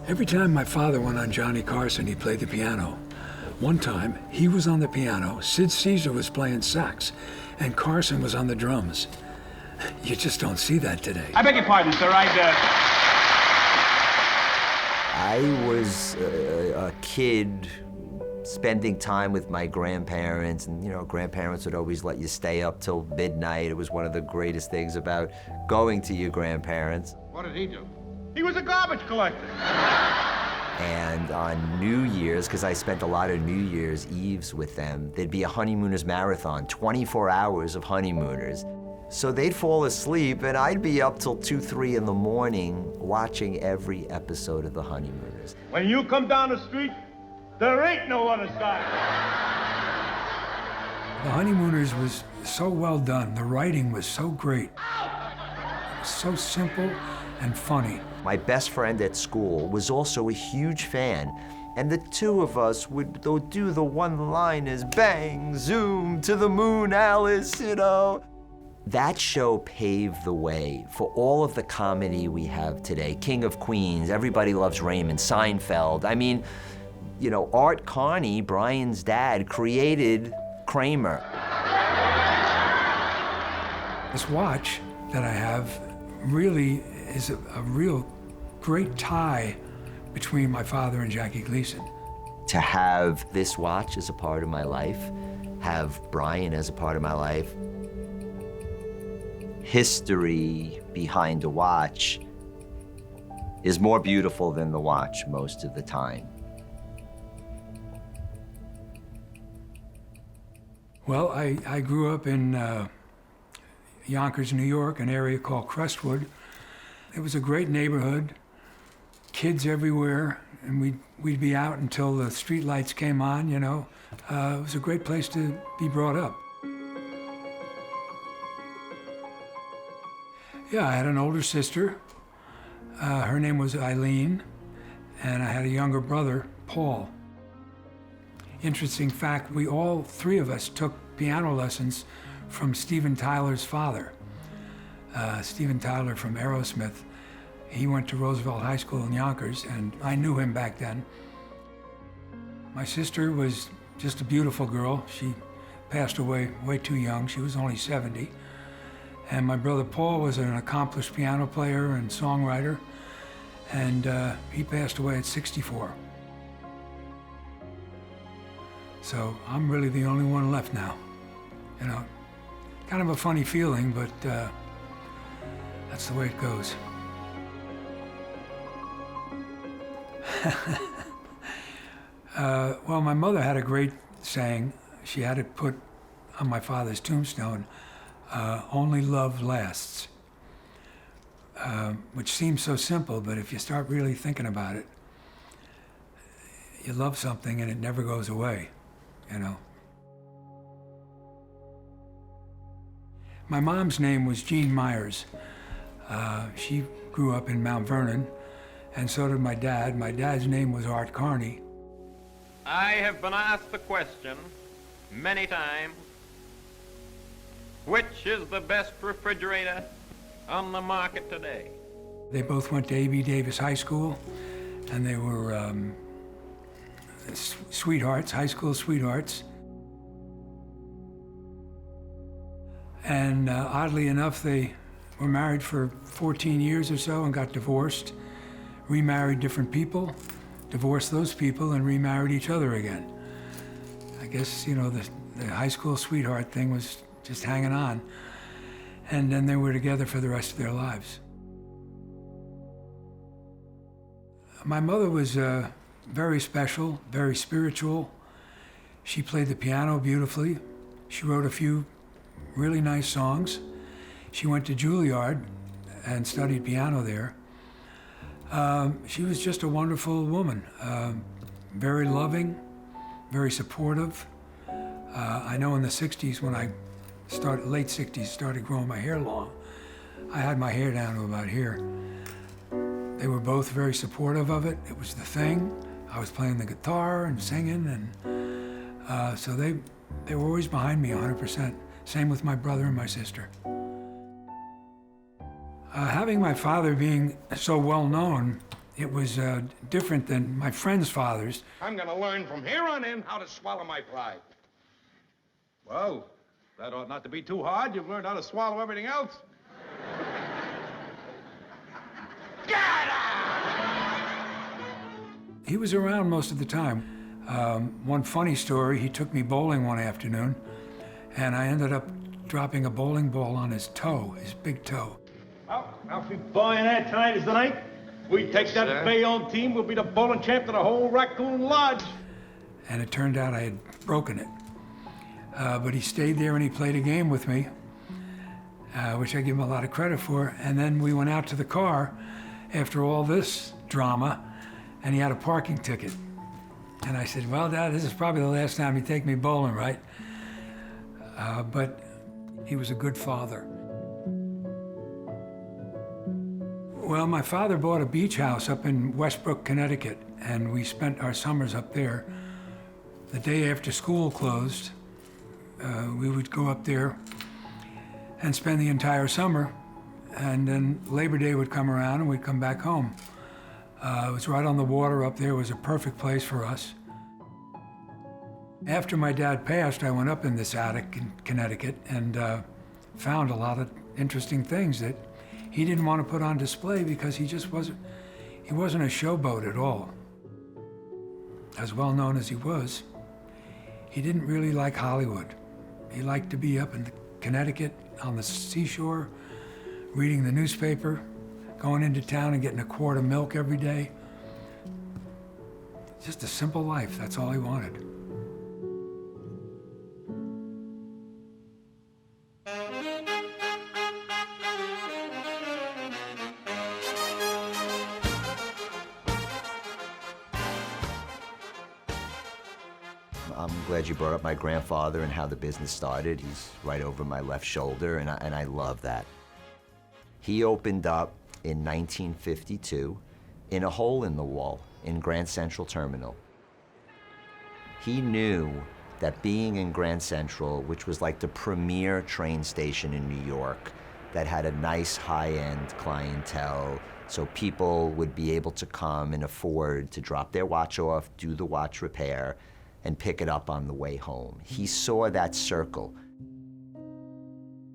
Every time my father went on Johnny Carson, he played the piano. One time, he was on the piano, Sid Caesar was playing sax, and Carson was on the drums. You just don't see that today. I beg your pardon, sir. I was a kid spending time with my grandparents, and grandparents would always let you stay up till midnight. It was one of the greatest things about going to your grandparents. What did he do? He was a garbage collector. And on New Year's, because I spent a lot of New Year's Eves with them, there'd be a Honeymooners marathon, 24 hours of Honeymooners. So they'd fall asleep, and I'd be up till 2, 3 in the morning watching every episode of the Honeymooners. When you come down the street, there ain't no other side. The Honeymooners was so well done. The writing was so great. It was so simple and funny. My best friend at school was also a huge fan, and the two of us would do the one-liners, bang, zoom, to the moon, Alice, That show paved the way for all of the comedy we have today. King of Queens, Everybody Loves Raymond, Seinfeld. I mean, Art Carney, Brian's dad, created Kramer. This watch that I have really is a real great tie between my father and Jackie Gleason. To have this watch as a part of my life, have Brian as a part of my life, history behind a watch is more beautiful than the watch most of the time. Well, I grew up in Yonkers, New York, an area called Crestwood. It was a great neighborhood, kids everywhere, and we'd be out until the street lights came on, It was a great place to be brought up. Yeah, I had an older sister. Her name was Eileen, and I had a younger brother, Paul. Interesting fact, all 3 of us took piano lessons from Steven Tyler's father. Steven Tyler from Aerosmith. He went to Roosevelt High School in Yonkers, and I knew him back then. My sister was just a beautiful girl. She passed away way too young. She was only 70. And my brother Paul was an accomplished piano player and songwriter, and he passed away at 64. So I'm really the only one left now. Kind of a funny feeling, but that's the way it goes. Well, my mother had a great saying. She had it put on my father's tombstone, only love lasts, which seems so simple, but if you start really thinking about it, you love something and it never goes away, My mom's name was Jean Myers. She grew up in Mount Vernon, and so did my dad. My dad's name was Art Carney. I have been asked the question many times, which is the best refrigerator on the market today? They both went to A.B. Davis High School, and they were sweethearts, high school sweethearts. And oddly enough, they were married for 14 years or so and got divorced, remarried different people, divorced those people, and remarried each other again. I guess, the high school sweetheart thing was just hanging on. And then they were together for the rest of their lives. My mother was very special, very spiritual. She played the piano beautifully. She wrote a few really nice songs. She went to Juilliard and studied piano there. She was just a wonderful woman, very loving, very supportive. I know in the 60s when I late 60s, started growing my hair long, I had my hair down to about here. They were both very supportive of it. It was the thing. I was playing the guitar and singing, and so they were always behind me 100%. Same with my brother and my sister. Having my father being so well known It was different than my friends' fathers. I'm gonna learn from here on in how to swallow my pride. Well, that ought not to be too hard. You've learned how to swallow everything else. He was around most of the time. One funny story, he took me bowling one afternoon, and I ended up dropping a bowling ball on his toe, his big toe. Well, I'll be buying that tonight is the night. We take that Bayonne team, we'll be the bowling champ to the whole Raccoon Lodge. And it turned out I had broken it. But he stayed there and he played a game with me, which I give him a lot of credit for. And then we went out to the car after all this drama, and he had a parking ticket. And I said, well, Dad, this is probably the last time you take me bowling, right? But he was a good father. Well, my father bought a beach house up in Westbrook, Connecticut, and we spent our summers up there. The day after school closed, we would go up there and spend the entire summer, and then Labor Day would come around and we'd come back home. It was right on the water up there. It was a perfect place for us. After my dad passed, I went up in this attic in Connecticut and found a lot of interesting things that he didn't want to put on display because he wasn't a showboat at all. As well known as he was, he didn't really like Hollywood. He liked to be up in Connecticut on the seashore, reading the newspaper, going into town and getting a quart of milk every day. Just a simple life, that's all he wanted. I'm glad you brought up my grandfather and how the business started. He's right over my left shoulder, and I love that. He opened up in 1952 in a hole in the wall in Grand Central Terminal. He knew that being in Grand Central, which was like the premier train station in New York, that had a nice high-end clientele, so people would be able to come and afford to drop their watch off, do the watch repair, and pick it up on the way home. He saw that circle.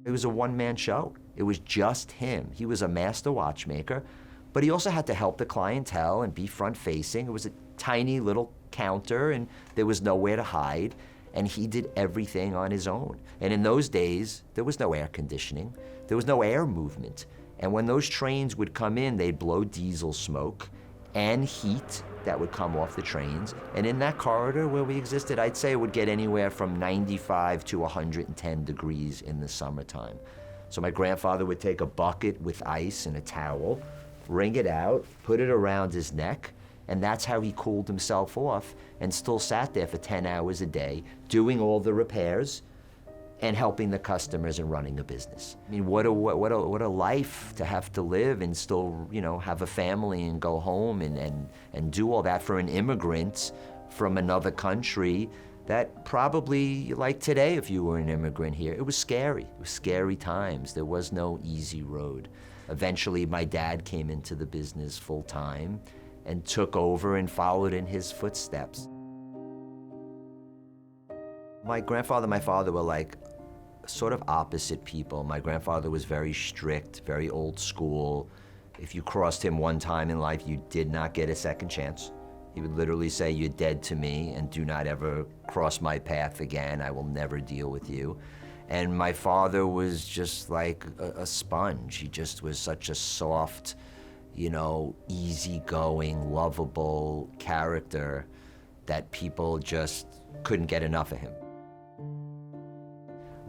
It was a one-man show. It was just him. He was a master watchmaker, but he also had to help the clientele and be front-facing. It was a tiny little counter, and there was nowhere to hide, and he did everything on his own. And in those days, there was no air conditioning. There was no air movement. And when those trains would come in, they'd blow diesel smoke and heat that would come off the trains. And in that corridor where we existed, I'd say it would get anywhere from 95 to 110 degrees in the summertime. So my grandfather would take a bucket with ice and a towel, wring it out, put it around his neck, and that's how he cooled himself off and still sat there for 10 hours a day, doing all the repairs and helping the customers and running a business. I mean, what a life to have to live and still, have a family and go home and do all that for an immigrant from another country that probably, like today, if you were an immigrant here, it was scary. It was scary times. There was no easy road. Eventually, my dad came into the business full time and took over and followed in his footsteps. My grandfather and my father were like sort of opposite people. My grandfather was very strict, very old school. If you crossed him one time in life, you did not get a second chance. He would literally say, "You're dead to me, and do not ever cross my path again. I will never deal with you." And my father was just like a sponge. He just was such a soft, easygoing, lovable character that people just couldn't get enough of him.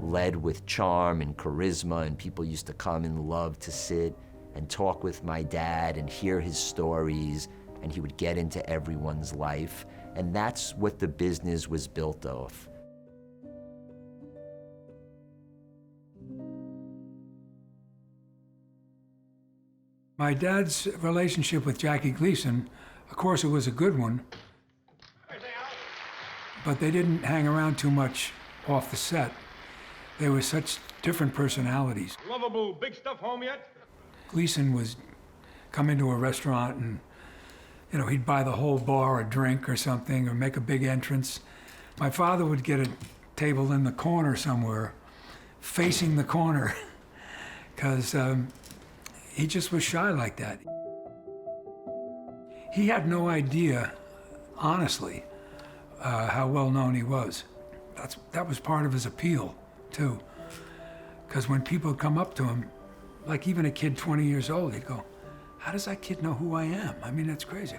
Led with charm and charisma, and people used to come and love to sit and talk with my dad and hear his stories, and he would get into everyone's life, and that's what the business was built off. My dad's relationship with Jackie Gleason, of course, it was a good one, but they didn't hang around too much off the set. They were such different personalities. Lovable big stuff home yet? Gleason was come into a restaurant and You know, he'd buy the whole bar a drink or something, or make a big entrance. My father would get a table in the corner somewhere, facing the corner, because he just was shy like that. He had no idea, honestly, how well known he was. That was part of his appeal, too. Because when people come up to him, like even a kid 20 years old, he'd go, "How does that kid know who I am? I mean, that's crazy."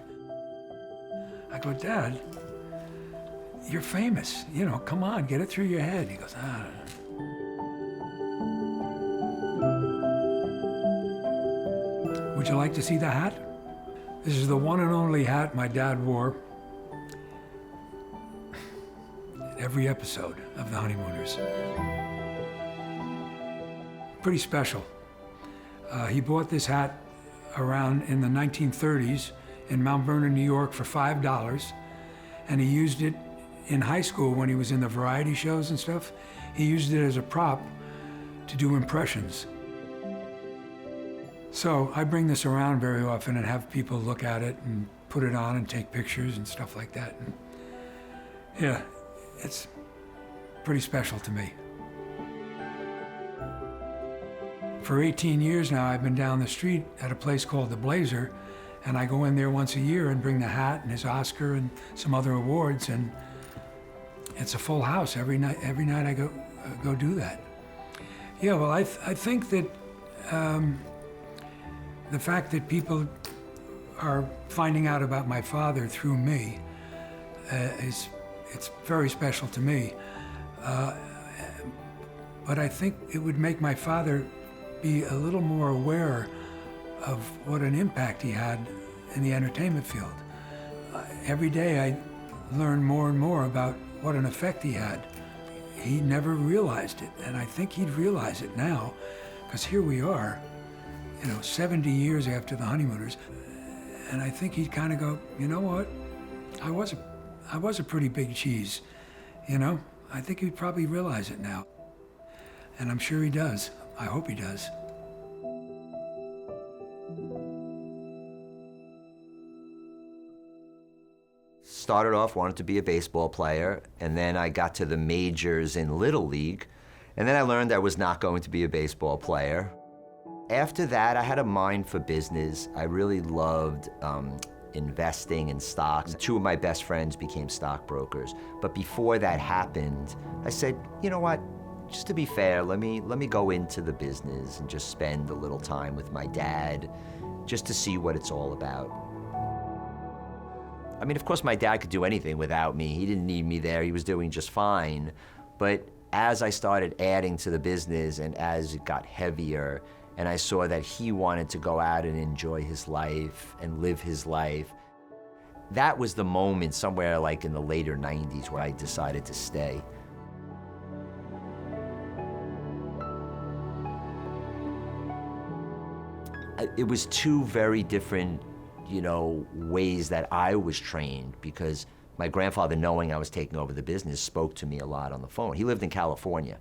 I go, "Dad, you're famous. You know, come on, get it through your head." He goes, "Ah." Would you like to see the hat? This is the one and only hat my dad wore in every episode of The Honeymooners. Pretty special. He bought this hat around in the 1930s in Mount Vernon, New York for $5, and he used it in high school when he was in the variety shows and stuff. He used it as a prop to do impressions. So I bring this around very often and have people look at it and put it on and take pictures and stuff like that. And yeah, it's pretty special to me. For 18 years now, I've been down the street at a place called The Blazer, and I go in there once a year and bring the hat and his Oscar and some other awards, and it's a full house every night. Every night I go do that. Yeah, well, I think that the fact that people are finding out about my father through me it's very special to me. But I think it would make my father be a little more aware of what an impact he had in the entertainment field. Every day I learn more and more about what an effect he had. He never realized it, and I think he'd realize it now, because here we are, 70 years after the Honeymooners, and I think he'd kind of go, "You know what? I was a pretty big cheese, I think he'd probably realize it now, and I'm sure he does. I hope he does." Started off, wanted to be a baseball player, and then I got to the majors in Little League, and then I learned I was not going to be a baseball player. After that, I had a mind for business. I really loved investing in stocks. Two of my best friends became stockbrokers. But before that happened, I said, you know what? Just to be fair, let me go into the business and just spend a little time with my dad, just to see what it's all about. I mean, of course, my dad could do anything without me. He didn't need me there. He was doing just fine. But as I started adding to the business and as it got heavier, and I saw that he wanted to go out and enjoy his life and live his life, that was the moment somewhere like in the later 90s where I decided to stay. It was two very different, ways that I was trained, because my grandfather, knowing I was taking over the business, spoke to me a lot on the phone. He lived in California,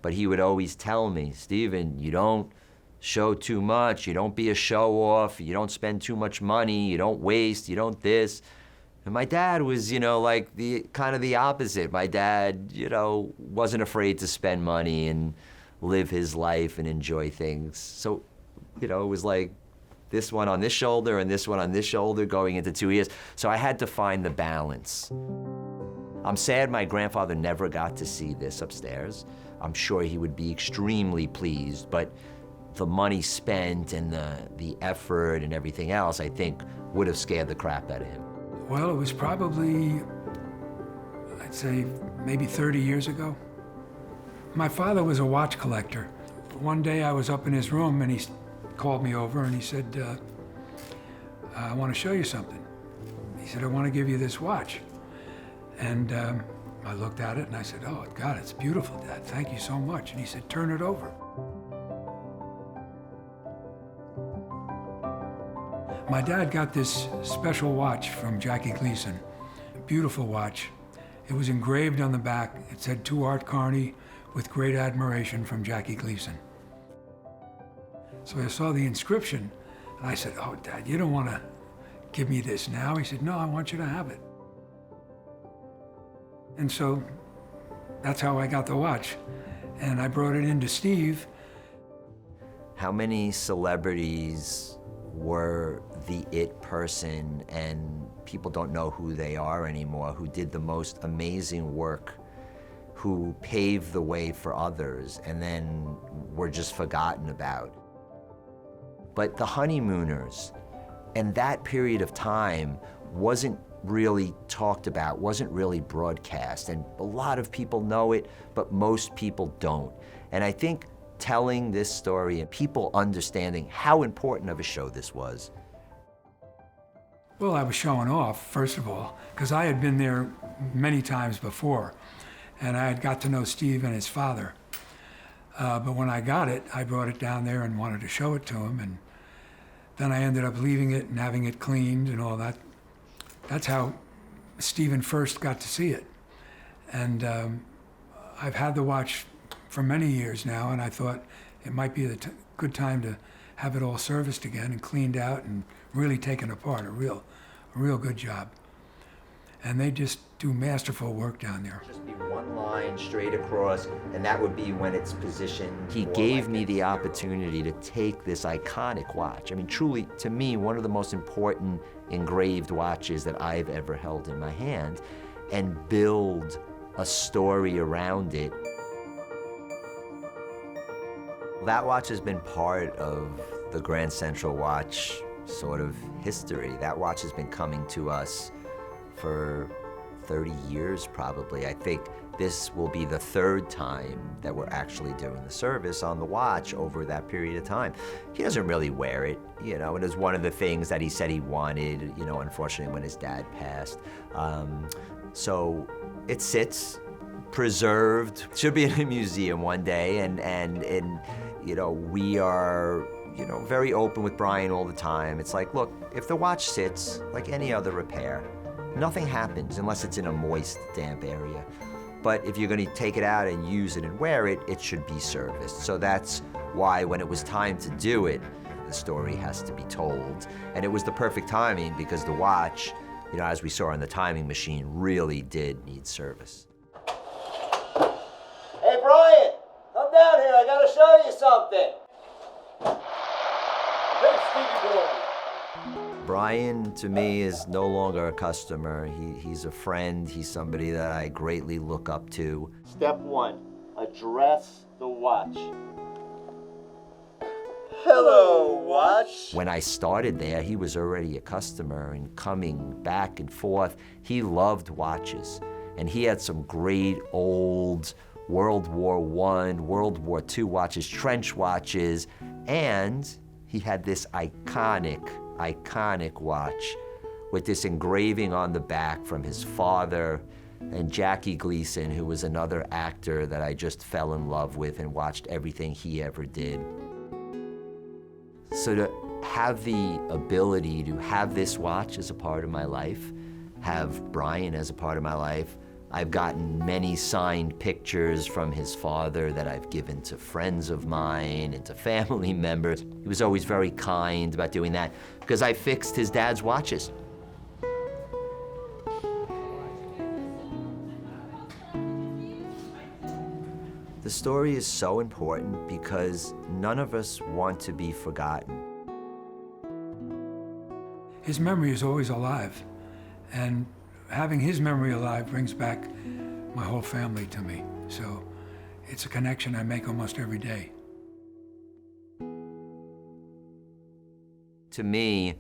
but he would always tell me, "Stephen, you don't show too much, you don't be a show-off, you don't spend too much money, you don't waste, you don't this." And my dad was, like the kind of the opposite. My dad, wasn't afraid to spend money and live his life and enjoy things. So, it was like this one on this shoulder and this one on this shoulder going into 2 years. So I had to find the balance. I'm sad my grandfather never got to see this upstairs. I'm sure he would be extremely pleased, but the money spent and the effort and everything else, I think, would have scared the crap out of him. Well, it was probably, I'd say, maybe 30 years ago. My father was a watch collector. One day I was up in his room and he called me over and he said, "I want to show you something." He said, "I want to give you this watch." And I looked at it and I said, "Oh, God, it's beautiful, Dad. Thank you so much." And he said, "Turn it over." My dad got this special watch from Jackie Gleason, a beautiful watch. It was engraved on the back. It said, "To Art Carney, with great admiration from Jackie Gleason." So I saw the inscription and I said, "Oh, Dad, you don't want to give me this now. He said, no, I want you to have it. And so that's how I got the watch. And I brought it in to Steve. How many celebrities were the it person and people don't know who they are anymore, who did the most amazing work, who paved the way for others and then were just forgotten about. But the Honeymooners and that period of time wasn't really talked about, wasn't really broadcast, and a lot of people know it, but most people don't. And I think telling this story and people understanding how important of a show this was. Well, I was showing off, first of all, because I had been there many times before, and I had got to know Steve and his father. But when I got it, I brought it down there and wanted to show it to him, and then I ended up leaving it and having it cleaned and all that. That's how Stephen first got to see it. And I've had the watch for many years now, and I thought it might be a good time to have it all serviced again and cleaned out and really taken apart, a real good job. And they just do masterful work down there. Just be one line straight across, and that would be when it's positioned. He gave me the opportunity to take this iconic watch. I mean, truly, to me, one of the most important engraved watches that I've ever held in my hand, and build a story around it. That watch has been part of the Grand Central Watch sort of history. That watch has been coming to us for 30 years probably. I think this will be the third time that we're actually doing the service on the watch over that period of time. He doesn't really wear it, you know, and it was one of the things that he said he wanted, you know, unfortunately when his dad passed. So it sits preserved, should be in a museum one day, and you know, we are, you know, very open with Brian all the time. It's like, look, if the watch sits like any other repair, nothing happens unless it's in a moist, damp area. But if you're going to take it out and use it and wear it, it should be serviced. So that's why when it was time to do it, the story has to be told. And it was the perfect timing because the watch, you know, as we saw on the timing machine, really did need service. Hey, Brian, come down here. I got to show you something. Hey, Stevie boy. Brian, to me, is no longer a customer. He's a friend. He's somebody that I greatly look up to. Step one, address the watch. Hello, watch. When I started there, he was already a customer and coming back and forth. He loved watches, and he had some great old World War I, World War II watches, trench watches, and he had this iconic watch with this engraving on the back from his father and Jackie Gleason, who was another actor that I just fell in love with and watched everything he ever did. So to have the ability to have this watch as a part of my life, have Brian as a part of my life, I've gotten many signed pictures from his father that I've given to friends of mine and to family members. He was always very kind about doing that because I fixed his dad's watches. The story is so important because none of us want to be forgotten. His memory is always alive, and having his memory alive brings back my whole family to me. So it's a connection I make almost every day. To me,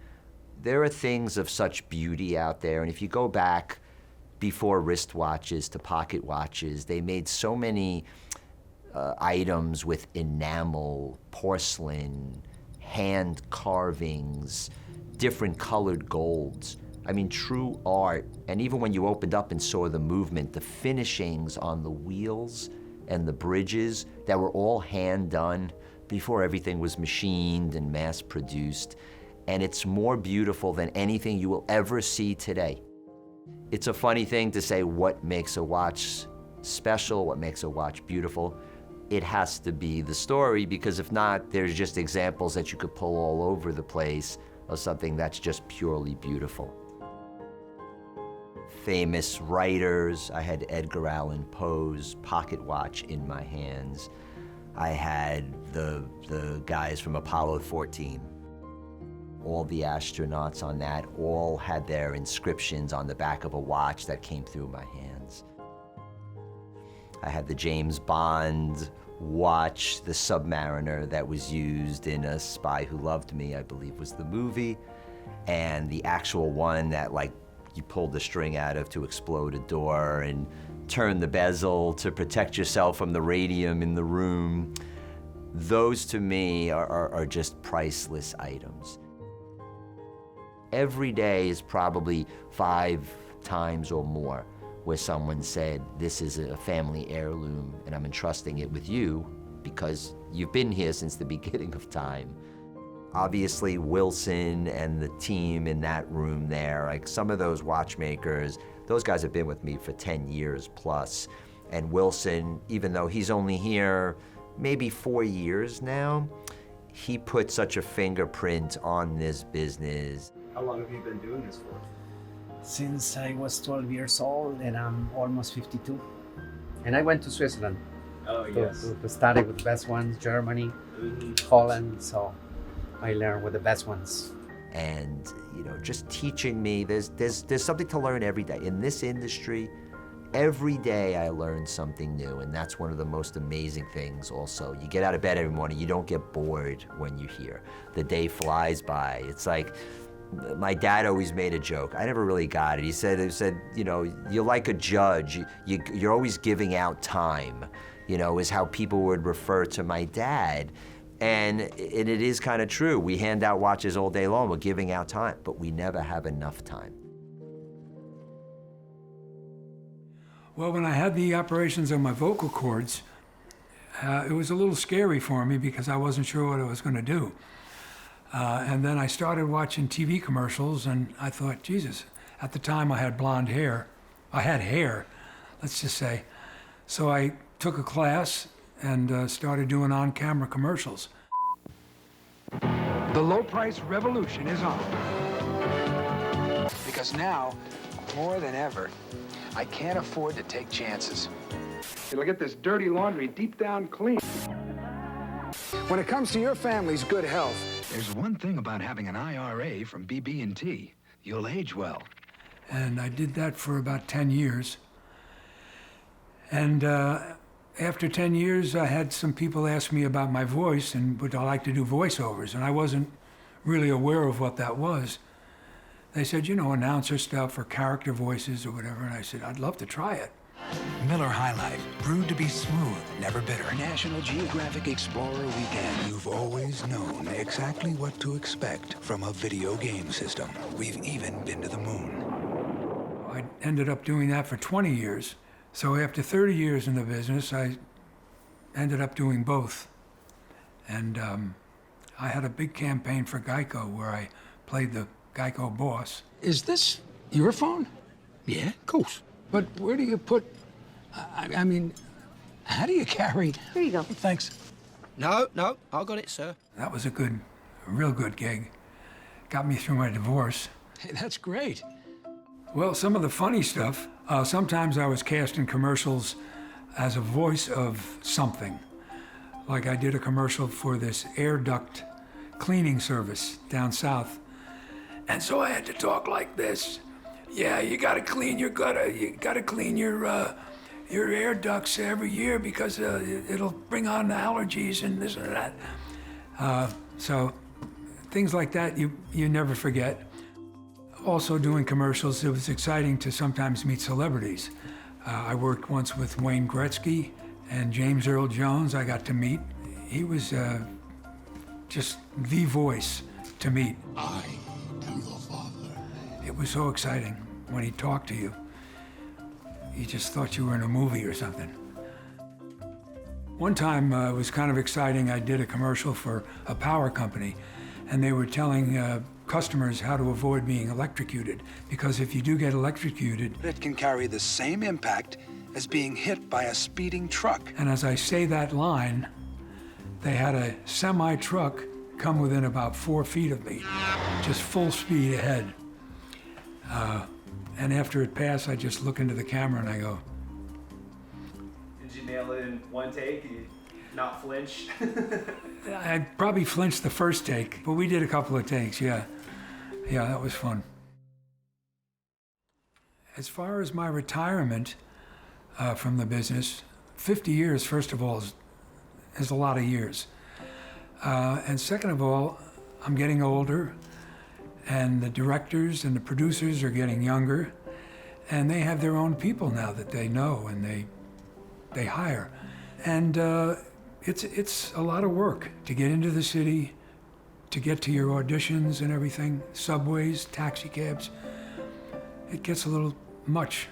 there are things of such beauty out there, and if you go back before wristwatches to pocket watches, they made so many items with enamel, porcelain, hand carvings, different colored golds. I mean, true art. And even when you opened up and saw the movement, the finishings on the wheels and the bridges that were all hand done before everything was machined and mass produced. And it's more beautiful than anything you will ever see today. It's a funny thing to say what makes a watch special, what makes a watch beautiful. It has to be the story, because if not, there's just examples that you could pull all over the place of something that's just purely beautiful. Famous writers, I had Edgar Allan Poe's pocket watch in my hands. I had the guys from Apollo 14. All the astronauts on that all had their inscriptions on the back of a watch that came through my hands. I had the James Bond watch, the Submariner that was used in A Spy Who Loved Me, I believe was the movie, and the actual one that like you pulled the string out of to explode a door and turn the bezel to protect yourself from the radium in the room. Those to me are just priceless items. Every day is probably 5 times or more where someone said, this is a family heirloom and I'm entrusting it with you because you've been here since the beginning of time. Obviously, Wilson and the team in that room there, like some of those watchmakers, those guys have been with me for 10 years plus. And Wilson, even though he's only here maybe 4 years now, he put such a fingerprint on this business. How long have you been doing this for? Since I was 12 years old, and I'm almost 52. And I went to Switzerland to study with the best ones, Germany, Holland, so I learned with the best ones. And you know, just teaching me, there's something to learn every day. In this industry, every day I learn something new, and that's one of the most amazing things also. You get out of bed every morning, you don't get bored when you're here. The day flies by. It's like, my dad always made a joke. I never really got it. He said, you know, you're like a judge. You're always giving out time, you know, is how people would refer to my dad. And it is kind of true. We hand out watches all day long. We're giving out time, but we never have enough time. Well, when I had the operations on my vocal cords, it was a little scary for me because I wasn't sure what I was going to do. And then I started watching TV commercials, and I thought, Jesus, at the time I had blonde hair. I had hair, let's just say. So I took a class and started doing on-camera commercials. The low-price revolution is on. Because now, more than ever, I can't afford to take chances. It'll get this dirty laundry deep down clean. When it comes to your family's good health, there's one thing about having an IRA from BB&T. You'll age well. And I did that for about 10 years. And after 10 years, I had some people ask me about my voice and would I like to do voiceovers, and I wasn't really aware of what that was. They said, you know, announcer stuff or character voices or whatever, and I said, I'd love to try it. Miller High Life, brewed to be smooth, never bitter. National Geographic Explorer Weekend. You've always known exactly what to expect from a video game system. We've even been to the moon. I ended up doing that for 20 years. So after 30 years in the business, I ended up doing both. And I had a big campaign for Geico where I played the Geico boss. Is this your phone? Yeah, of course. But where do you put, I mean, how do you carry? Here you go. Thanks. No, I got it, sir. That was a real good gig. Got me through my divorce. Hey, that's great. Well, some of the funny stuff, sometimes I was cast in commercials as a voice of something. Like I did a commercial for this air duct cleaning service down south. And so I had to talk like this. Yeah, you gotta clean your gutter. You gotta clean your air ducts every year because it'll bring on allergies and this and that. So things like that you never forget. Also doing commercials, it was exciting to sometimes meet celebrities. I worked once with Wayne Gretzky and James Earl Jones. I got to meet. He was just the voice to meet. I am your father. It was so exciting when he talked to you. You just thought you were in a movie or something. One time it was kind of exciting. I did a commercial for a power company, and they were telling customers how to avoid being electrocuted, because if you do get electrocuted, It can carry the same impact as being hit by a speeding truck. and as I say that line, they had a semi-truck come within about 4 feet of me, just full speed ahead. And after it passed, I just look into the camera and I go. Did you nail it in one take? Did you not flinch? I probably flinched the first take, but we did a couple of takes, yeah. Yeah, that was fun. As far as my retirement from the business, 50 years, first of all, is a lot of years. And second of all, I'm getting older, and the directors and the producers are getting younger, and they have their own people now that they know and they hire. And it's a lot of work to get into the city, to get to your auditions and everything, subways, taxi cabs. It gets a little much.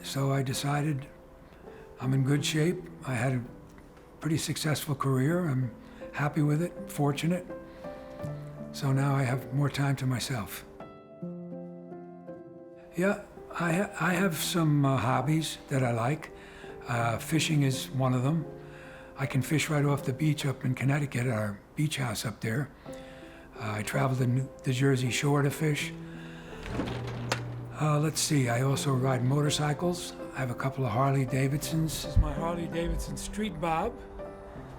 So I decided I'm in good shape. I had a pretty successful career. I'm happy with it, fortunate. So now I have more time to myself. Yeah, I have some hobbies that I like. Fishing is one of them. I can fish right off the beach up in Connecticut, our beach house up there. I travel to the Jersey Shore to fish. Let's see, I also ride motorcycles. I have a couple of Harley Davidsons. This is my Harley Davidson Street Bob.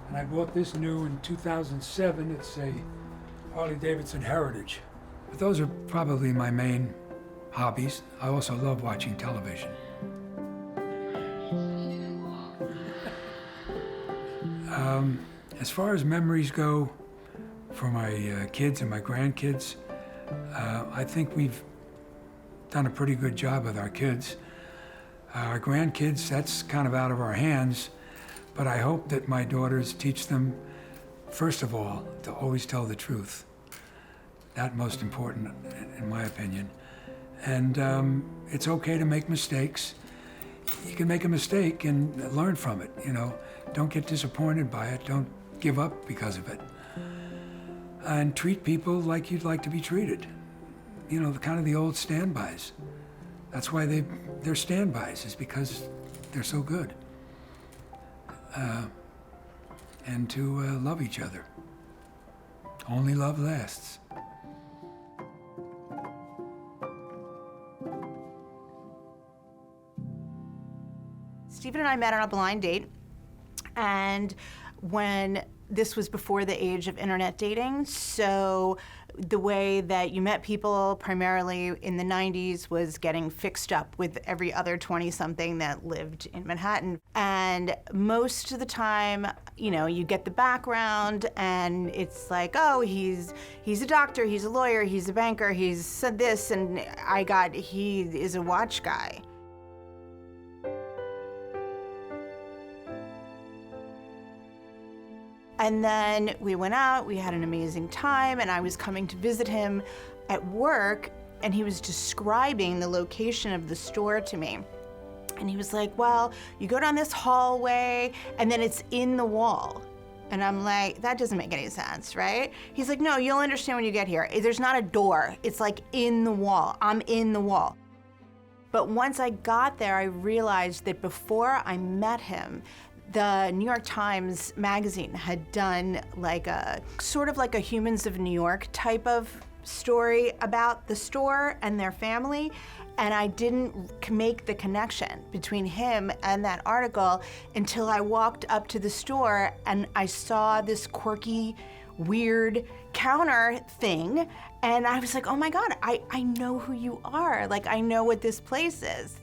And I bought this new in 2007. It's a Harley Davidson Heritage. But those are probably my main hobbies. I also love watching television. As far as memories go for my kids and my grandkids, I think we've done a pretty good job with our kids. Our grandkids, that's kind of out of our hands, but I hope that my daughters teach them, first of all, to always tell the truth. That's most important, in my opinion. And it's okay to make mistakes. You can make a mistake and learn from it, you know. Don't get disappointed by it. Don't give up because of it. And treat people like you'd like to be treated. You know, kind of the old standbys. That's why they're standbys, is because they're so good. And to love each other. Only love lasts. Stephen and I met on a blind date, and when this was before the age of internet dating, so the way that you met people primarily in the 90s was getting fixed up with every other 20-something that lived in Manhattan. And most of the time, you know, you get the background and it's like, oh, he's a doctor, he's a lawyer, he's a banker, he's said this, and he is a watch guy. And then we went out, we had an amazing time, and I was coming to visit him at work, and he was describing the location of the store to me. And he was like, well, you go down this hallway, and then it's in the wall. And I'm like, that doesn't make any sense, right? He's like, no, you'll understand when you get here. There's not a door, it's like in the wall. I'm in the wall. But once I got there, I realized that before I met him, the New York Times magazine had done like a sort of like a Humans of New York type of story about the store and their family, and I didn't make the connection between him and that article until I walked up to the store and I saw this quirky, weird counter thing, and I was like, oh my God, I know who you are. Like, I know what this place is.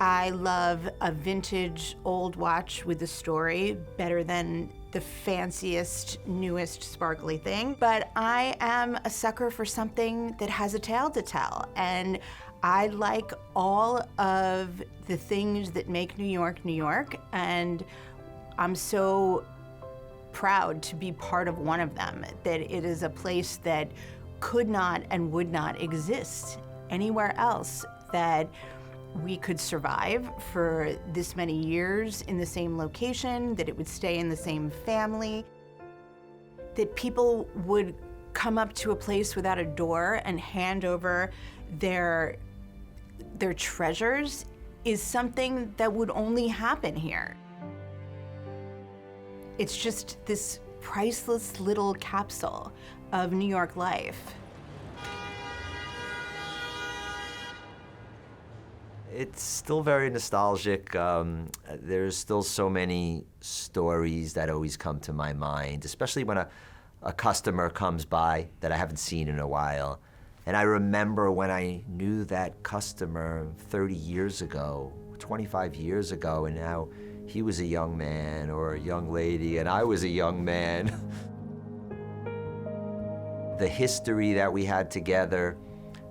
I love a vintage old watch with a story better than the fanciest, newest, sparkly thing. But I am a sucker for something that has a tale to tell. And I like all of the things that make New York, New York. And I'm so proud to be part of one of them, that it is a place that could not and would not exist anywhere else, that we could survive for this many years in the same location, that it would stay in the same family, that people would come up to a place without a door and hand over their treasures is something that would only happen here. It's just this priceless little capsule of New York life. It's still very nostalgic. There's still so many stories that always come to my mind, especially when a customer comes by that I haven't seen in a while. And I remember when I knew that customer 30 years ago, 25 years ago, and now he was a young man or a young lady and I was a young man. The history that we had together,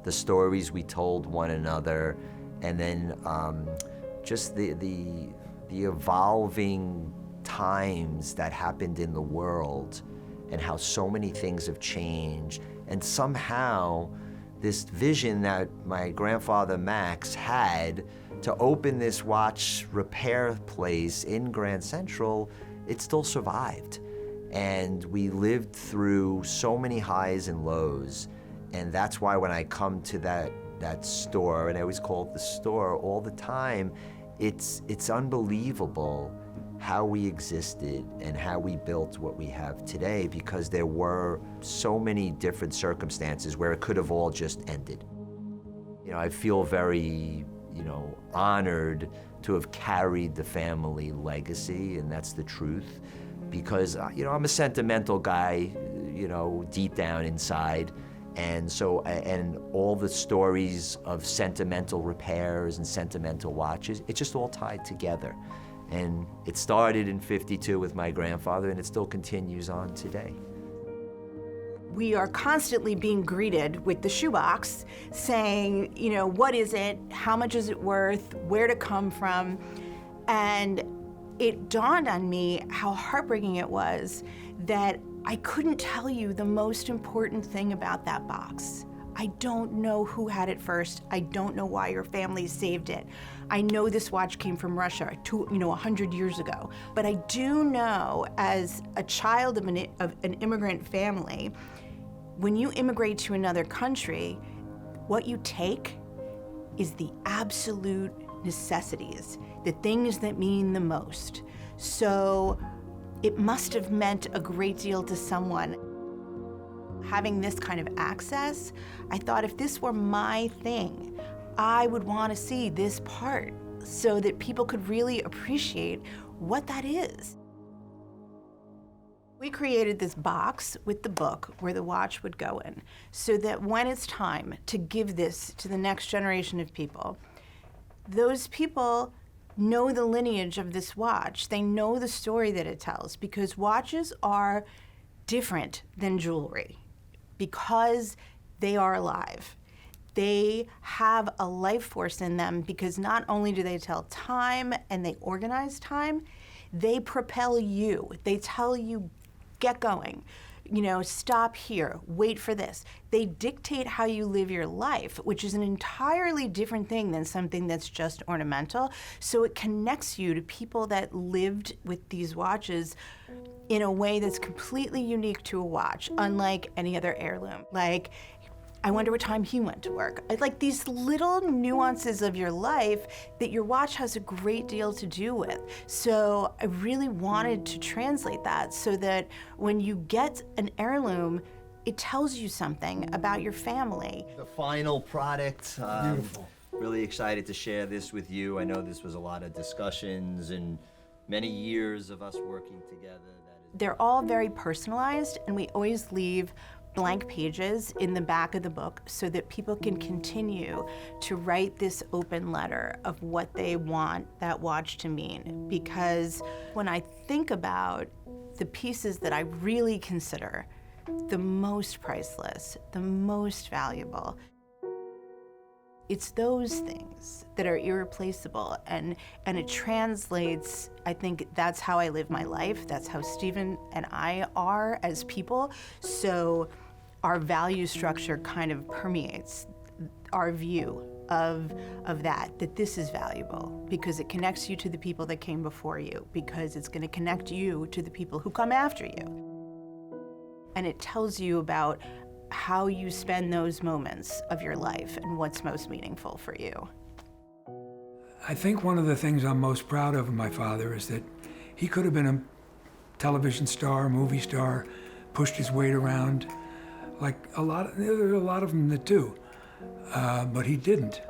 the stories we told one another, and then just the evolving times that happened in the world and how so many things have changed. And somehow this vision that my grandfather Max had to open this watch repair place in Grand Central, it still survived. And we lived through so many highs and lows. And that's why when I come to that store, and I always call it the store all the time, it's unbelievable how we existed and how we built what we have today, because there were so many different circumstances where it could have all just ended. You know, I feel very, honored to have carried the family legacy, and that's the truth, because, I'm a sentimental guy, deep down inside. And so, and all the stories of sentimental repairs and sentimental watches, it's just all tied together. And it started in '52 with my grandfather, and it still continues on today. We are constantly being greeted with the shoebox saying, what is it? How much is it worth? Where to come from? And it dawned on me how heartbreaking it was that I couldn't tell you the most important thing about that box. I don't know who had it first. I don't know why your family saved it. I know this watch came from Russia 100 years ago. But I do know, as a child of an immigrant family, when you immigrate to another country, what you take is the absolute necessities, the things that mean the most. So it must have meant a great deal to someone. Having this kind of access, I thought if this were my thing, I would want to see this part so that people could really appreciate what that is. We created this box with the book where the watch would go in, so that when it's time to give this to the next generation of people, those people know the lineage of this watch. They know the story that it tells, because watches are different than jewelry because they are alive. They have a life force in them, because not only do they tell time and they organize time, they propel you. They tell you, get going, stop here, wait for this. They dictate how you live your life, which is an entirely different thing than something that's just ornamental. So it connects you to people that lived with these watches in a way that's completely unique to a watch, unlike any other heirloom. Like, I wonder what time he went to work. Like these little nuances of your life that your watch has a great deal to do with. So I really wanted to translate that so that when you get an heirloom, it tells you something about your family. The final product. Beautiful. Really excited to share this with you. I know this was a lot of discussions and many years of us working together. They're all very personalized, and we always leave blank pages in the back of the book so that people can continue to write this open letter of what they want that watch to mean. Because when I think about the pieces that I really consider the most priceless, the most valuable, it's those things that are irreplaceable, and it translates. I think that's how I live my life. That's how Stephen and I are as people. So our value structure kind of permeates our view of that this is valuable because it connects you to the people that came before you, because it's going to connect you to the people who come after you. And it tells you about how you spend those moments of your life and what's most meaningful for you. I think one of the things I'm most proud of my father is that he could have been a television star, movie star, pushed his weight around. Like there are a lot of them that do, but he didn't.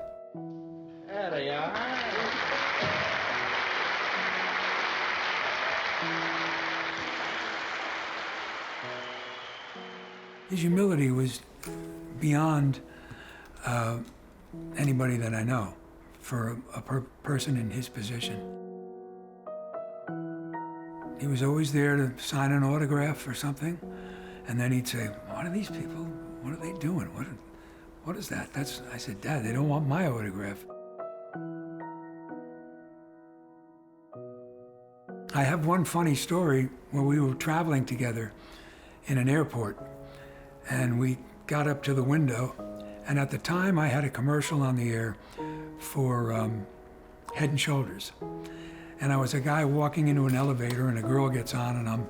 There they are. His humility was beyond anybody that I know for a person in his position. He was always there to sign an autograph or something, and then he'd say, "What are these people? What are they doing? What is that?" I said, "Dad, they don't want my autograph." I have one funny story where we were traveling together in an airport, and we got up to the window, and at the time I had a commercial on the air for Head and Shoulders. And I was a guy walking into an elevator, and a girl gets on, and I'm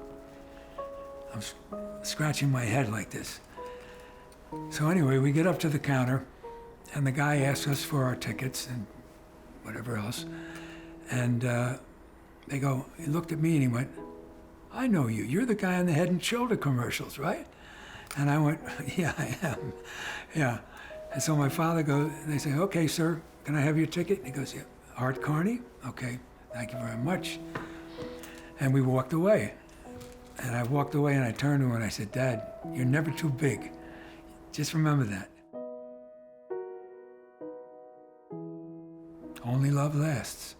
scratching my head like this. So anyway, we get up to the counter, and the guy asks us for our tickets and whatever else. And he looked at me and he went, "I know you. You're the guy on the Head and Shoulder commercials, right?" And I went, "Yeah, I am. Yeah." And so my father goes, they say, "Okay, sir, can I have your ticket?" And he goes, "Yeah, Art Carney? Okay, thank you very much." And we walked away. And I walked away and I turned to him and I said, "Dad, you're never too big. Just remember that. Only love lasts."